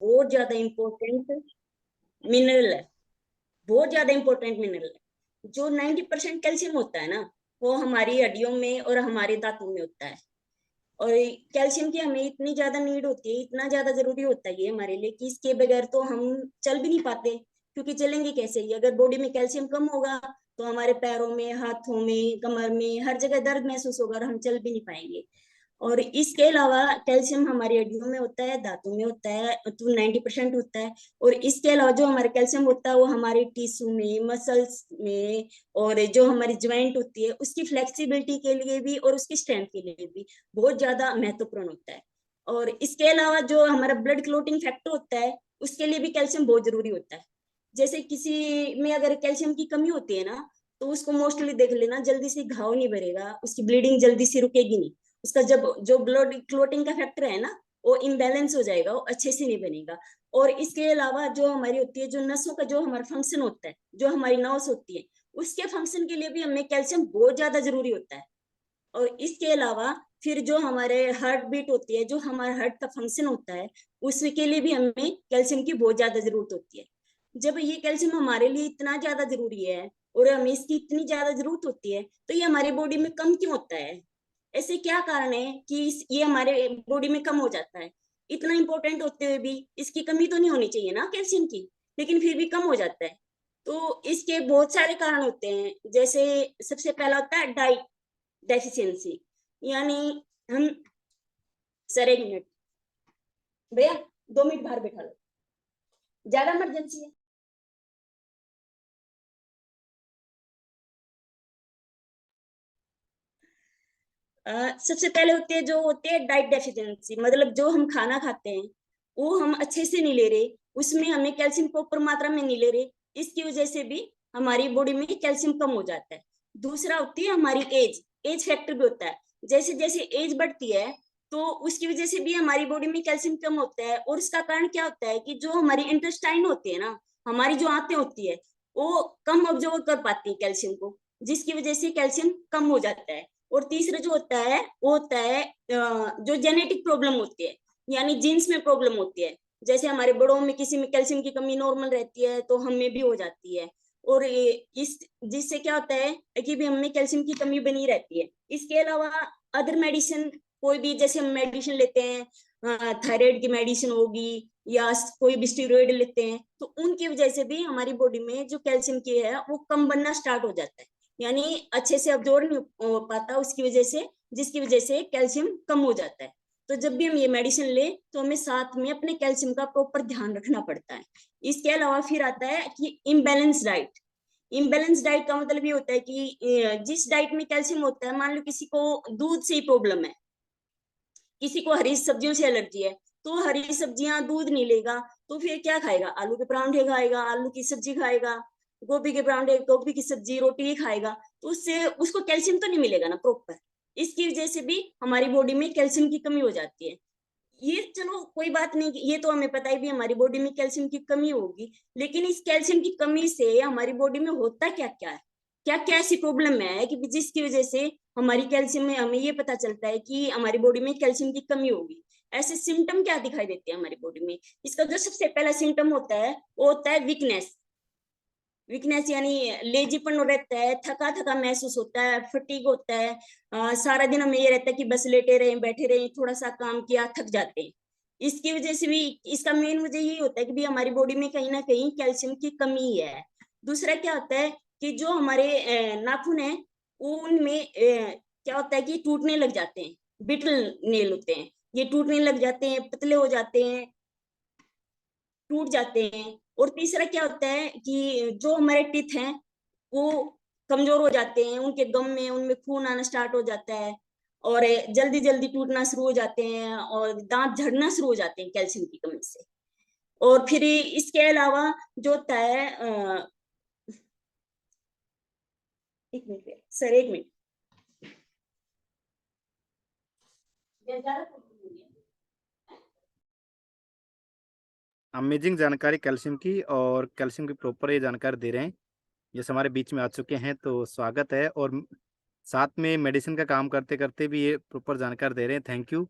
बहुत ज्यादा important mineral है, बहुत ज्यादा इंपॉर्टेंट मिनरल है। जो 90% कैल्शियम होता है ना, वो हमारी हड्डियों में और हमारे दांतों में होता है। और कैल्शियम की हमें इतनी ज्यादा नीड होती है, इतना ज्यादा जरूरी होता है ये हमारे लिए, कि इसके बगैर तो हम चल भी नहीं पाते। क्योंकि चलेंगे कैसे ही, अगर बॉडी में कैल्शियम कम होगा तो हमारे पैरों में, हाथों में, कमर में, हर जगह दर्द महसूस होगा और हम चल भी नहीं पाएंगे। और इसके अलावा कैल्शियम हमारी हड्डियों में होता है, दांतों में होता है, तो 90% होता है। और इसके अलावा जो हमारा कैल्शियम होता है वो हमारे टिश्यू में, मसल्स में, और जो हमारी ज्वाइंट होती है उसकी फ्लेक्सिबिलिटी के लिए भी और उसकी स्ट्रेंथ के लिए भी बहुत ज्यादा महत्वपूर्ण होता है। और इसके अलावा जो हमारा ब्लड क्लोटिंग फैक्टर होता है उसके लिए भी कैल्शियम बहुत जरूरी होता है। जैसे किसी में अगर कैल्शियम की कमी होती है ना, तो उसको मोस्टली देख लेना, जल्दी से घाव नहीं भरेगा, उसकी ब्लीडिंग जल्दी से रुकेगी नहीं। उसका जब जो ब्लड क्लोटिंग का फैक्टर है ना, वो इम्बैलेंस हो जाएगा, वो अच्छे से नहीं बनेगा। और इसके अलावा जो हमारी होती है, जो नसों का जो हमारा फंक्शन होता है, जो हमारी नर्व्स होती है, उसके फंक्शन के लिए भी हमें कैल्शियम बहुत ज्यादा जरूरी होता है। और इसके अलावा फिर जो हमारे हार्ट बीट होती है, जो हमारा हार्ट का फंक्शन होता है, उसके लिए भी हमें कैल्शियम की बहुत ज्यादा जरूरत होती है। जब ये कैल्शियम हमारे लिए इतना ज्यादा जरूरी है और हमें इसकी इतनी ज्यादा जरूरत होती है, तो ये हमारी बॉडी में कम क्यों होता है? ऐसे क्या कारण है कि ये हमारे बॉडी में कम हो जाता है? इतना इंपॉर्टेंट होते हुए भी इसकी कमी तो नहीं होनी चाहिए ना कैल्शियम की, लेकिन फिर भी कम हो जाता है। तो इसके बहुत सारे कारण होते हैं। जैसे सबसे पहला होता है डाइट डेफिशिएंसी, यानी हम, सर एक मिनट भैया, 2 मिनट बाहर बैठा लो, ज्यादा इमरजेंसी है। सबसे पहले होते हैं डाइट डेफिशिएंसी, मतलब जो हम खाना खाते हैं वो हम अच्छे से नहीं ले रहे, उसमें हमें कैल्शियम प्रॉपर मात्रा में नहीं ले रहे, इसकी वजह से भी हमारी बॉडी में कैल्शियम कम हो जाता है। दूसरा होती है हमारी एज, एज फैक्टर भी होता है। जैसे जैसे एज बढ़ती है तो उसकी वजह से भी हमारी बॉडी में कैल्शियम कम होता है। और इसका कारण क्या होता है कि जो हमारी इंटेस्टाइन होती है ना, हमारी जो आंतें होती है, वो कम ऑब्जॉर्व कर पाती है कैल्शियम को, जिसकी वजह से कैल्शियम कम हो जाता है। और तीसरा जो होता है वो होता है जो जेनेटिक प्रॉब्लम होती है, यानी जीन्स में प्रॉब्लम होती है। जैसे हमारे बड़ों में किसी में कैल्शियम की कमी नॉर्मल रहती है तो हमें भी हो जाती है। और इस जिससे क्या होता है कि भी हमें कैल्शियम की कमी बनी रहती है। इसके अलावा अदर मेडिसिन, कोई भी जैसे हम मेडिसिन लेते हैं, थायराइड की मेडिसिन होगी या कोई भी स्टेरॉइड लेते हैं, तो उनकी वजह से भी हमारी बॉडी में जो कैल्शियम की है वो कम बनना स्टार्ट हो जाता है, यानी अच्छे से अब्जॉर्ब नहीं हो पाता उसकी वजह से, जिसकी वजह से कैल्शियम कम हो जाता है। तो जब भी हम ये मेडिसिन ले तो हमें साथ में अपने कैल्शियम का प्रॉपर ध्यान रखना पड़ता है। इसके अलावा फिर आता है कि इम्बेलेंस डाइट। इम्बेलेंस डाइट का मतलब ये होता है कि जिस डाइट में कैल्शियम होता है, मान लो किसी को दूध से ही प्रॉब्लम है, किसी को हरी सब्जियों से एलर्जी है, तो हरी सब्जियां दूध नहीं लेगा, तो फिर क्या खाएगा? आलू के परांठे खाएगा, आलू की सब्जी खाएगा, गोभी के परांठे, गोभी की सब्जी, रोटी ही खाएगा, तो उससे उसको कैल्शियम तो नहीं मिलेगा ना प्रॉपर। इसकी वजह से भी हमारी बॉडी में कैल्शियम की कमी हो जाती है। ये चलो कोई बात नहीं, ये तो हमें पता है भी हमारी बॉडी में कैल्शियम की कमी होगी, लेकिन इस कैल्शियम की कमी से हमारी बॉडी में होता क्या क्या है, क्या क्या ऐसी प्रॉब्लम है कि जिसकी वजह से हमारी कैल्शियम में, हमें ये पता चलता है कि हमारी बॉडी में कैल्शियम की कमी होगी। ऐसे सिम्टम क्या दिखाई देते हैं हमारी बॉडी में? इसका जो सबसे पहला सिम्टम होता है वो होता है वीकनेस। वीकनेस यानी लेजीपन रहता है, थका थका महसूस होता है, फटीग होता है। सारा दिन हमें ये रहता है कि बस लेटे रहे, बैठे रहे, थोड़ा सा काम किया थक जाते हैं। इसकी वजह से भी, इसका मेन वजह यही होता है कि भी हमारी बॉडी में कहीं ना कहीं कैल्शियम की कमी है। दूसरा क्या होता है कि जो हमारे नाखून है उनमें क्या होता है कि टूटने लग जाते हैं, बिटल नेल होते हैं, ये टूटने लग जाते हैं, पतले हो जाते हैं, टूट जाते हैं। और तीसरा क्या होता है कि जो हमारे टीथ हैं वो कमजोर हो जाते हैं, उनके गम में उनमें खून आना स्टार्ट हो जाता है, और जल्दी जल्दी टूटना शुरू हो जाते हैं, और दांत झड़ना शुरू हो जाते हैं कैल्शियम की कमी से। और फिर इसके अलावा जो होता है एक मिनट सर, एक मिनट। अमेजिंग जानकारी कैल्शियम की, और कैल्शियम की प्रॉपर ये जानकारी दे रहे हैं। जैसे हमारे बीच में आ चुके हैं तो स्वागत है, और साथ में मेडिसिन का काम करते करते भी ये प्रॉपर जानकारी दे रहे हैं। Thank you.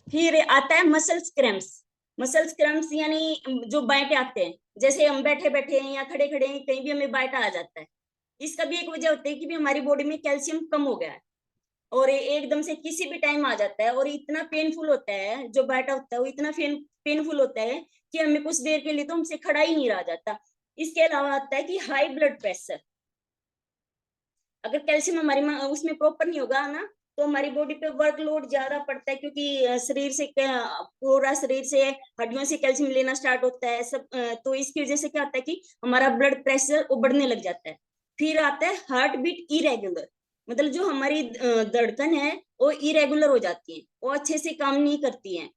फिर आता है मसल्स क्रैम्प्स। मसल्स क्रम्स यानी जो बाइट आते हैं, जैसे हम बैठे बैठे हैं या खड़े खड़े हैं, कहीं भी हमें बाइट आ जाता है। इसका भी एक वजह होती है कि भी हमारी बॉडी में कैल्शियम कम हो गया है, और एकदम से किसी भी टाइम आ जाता है, और इतना पेनफुल होता है, जो बाइट होता है वो इतना पेनफुल होता है कि हमें कुछ देर के लिए तो हमसे खड़ा ही नहीं रहा जाता। इसके अलावा आता है कि हाई ब्लड प्रेशर। अगर कैल्शियम हमारी उसमें प्रॉपर नहीं होगा ना, तो हमारी बॉडी पे वर्कलोड ज्यादा पड़ता है, क्योंकि शरीर से पूरा शरीर से हड्डियों से कैल्शियम लेना स्टार्ट होता है सब। तो इसकी वजह से क्या होता है कि हमारा ब्लड प्रेशर वो बढ़ने लग जाता है। फिर आता है हार्ट बीट इरेगुलर, मतलब जो हमारी धड़कन है वो इरेगुलर हो जाती है, वो अच्छे से काम नहीं करती है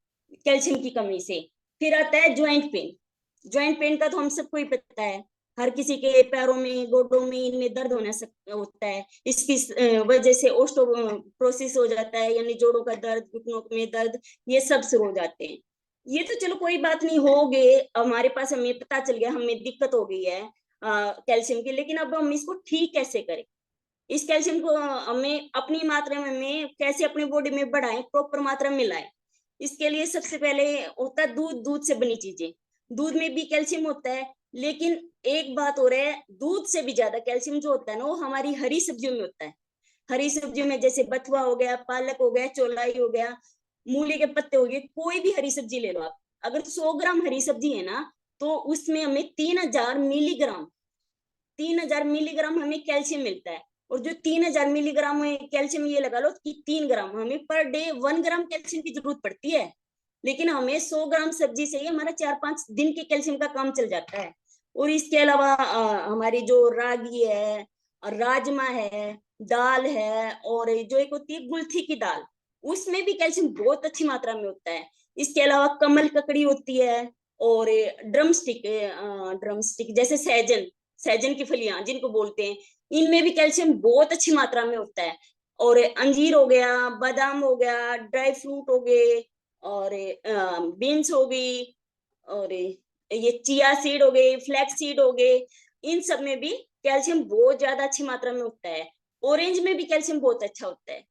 कैल्शियम की कमी से। फिर आता है ज्वाइंट पेन। ज्वाइंट पेन का तो हम सबको ही पता है, हर किसी के पैरों में, गोडों में, इनमें दर्द होता है। इसकी वजह से ओस्टोप्रोसिस हो जाता है, यानी जोड़ों का दर्द, घुटनों में दर्द, ये सब शुरू हो जाते हैं। ये तो चलो कोई बात नहीं, हो गए हमारे पास, हमें पता चल गया हमें दिक्कत हो गई है कैल्शियम की, लेकिन अब हम इसको ठीक कैसे करें? इस कैल्शियम को हमें अपनी मात्रा में कैसे अपनी बॉडी में बढ़ाएं, प्रॉपर मात्रा में लाएं। इसके लिए सबसे पहले होता है दूध। दूध से बनी चीजें, दूध में भी कैल्शियम होता है, लेकिन एक बात हो रहा है, दूध से भी ज्यादा कैल्शियम जो होता है ना, वो हमारी हरी सब्जियों में होता है। हरी सब्जियों में जैसे बथुआ हो गया, पालक हो गया, चौलाई हो गया, मूली के पत्ते हो गए, कोई भी हरी सब्जी ले लो आप। अगर 100 ग्राम हरी सब्जी है ना, तो उसमें हमें 3000 मिलीग्राम, 3000 मिलीग्राम हमें कैल्शियम मिलता है। और जो 3000 मिलीग्राम कैल्शियम, ये लगा लो कि 3 ग्राम, हमें पर डे 1 ग्राम कैल्शियम की जरूरत पड़ती है। लेकिन हमें 100 ग्राम सब्जी से ही हमारा 4-5 दिन के कैल्शियम का काम चल जाता है। और इसके अलावा हमारी जो रागी है, और राजमा है, दाल है, और जो एक होती है गुलथी की दाल, उसमें भी कैल्शियम बहुत अच्छी मात्रा में होता है। इसके अलावा कमल ककड़ी होती है, और ड्रम स्टिक जैसे सहजन, सहजन की फलियां जिनको बोलते हैं, इनमें भी कैल्शियम बहुत अच्छी मात्रा में होता है। और अंजीर हो गया, बादाम हो गया, ड्राई फ्रूट हो गए, और बीन्स हो गई, और ये चिया सीड हो गए, फ्लैक्स सीड हो गए, इन सब में भी कैल्शियम बहुत ज्यादा अच्छी मात्रा में होता है। ऑरेंज में भी कैल्शियम बहुत अच्छा होता है।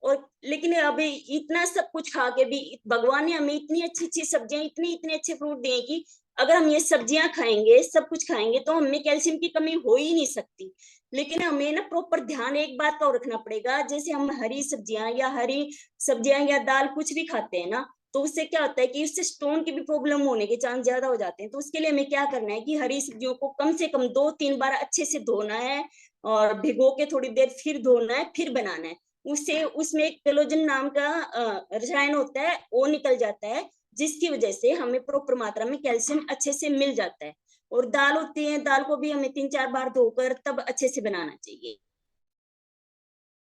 और लेकिन अभी इतना सब कुछ खा के भी भगवान ने हमें इतनी अच्छी अच्छी सब्जियां, इतने इतने अच्छे फ्रूट दिए कि अगर हम ये सब्जियां खाएंगे, सब कुछ खाएंगे, तो हमें कैल्शियम की कमी हो ही नहीं सकती। लेकिन हमें ना प्रॉपर ध्यान एक बात का रखना पड़ेगा, जैसे हम हरी सब्जियां या दाल कुछ भी खाते हैं ना, तो उससे क्या होता है कि उससे स्टोन की भी प्रॉब्लम होने के चांस ज्यादा हो जाते हैं। तो उसके लिए हमें क्या करना है कि हरी सब्जियों को कम से कम 2-3 बार अच्छे से धोना है, और भिगो के थोड़ी देर फिर धोना है, फिर बनाना है। उससे उसमें एक कोलेजन नाम का रसायन होता है, वो निकल जाता है, जिसकी वजह से हमें प्रॉपर मात्रा में कैल्शियम अच्छे से मिल जाता है। और दाल होती है, दाल को भी हमें 3-4 बार धोकर तब अच्छे से बनाना चाहिए।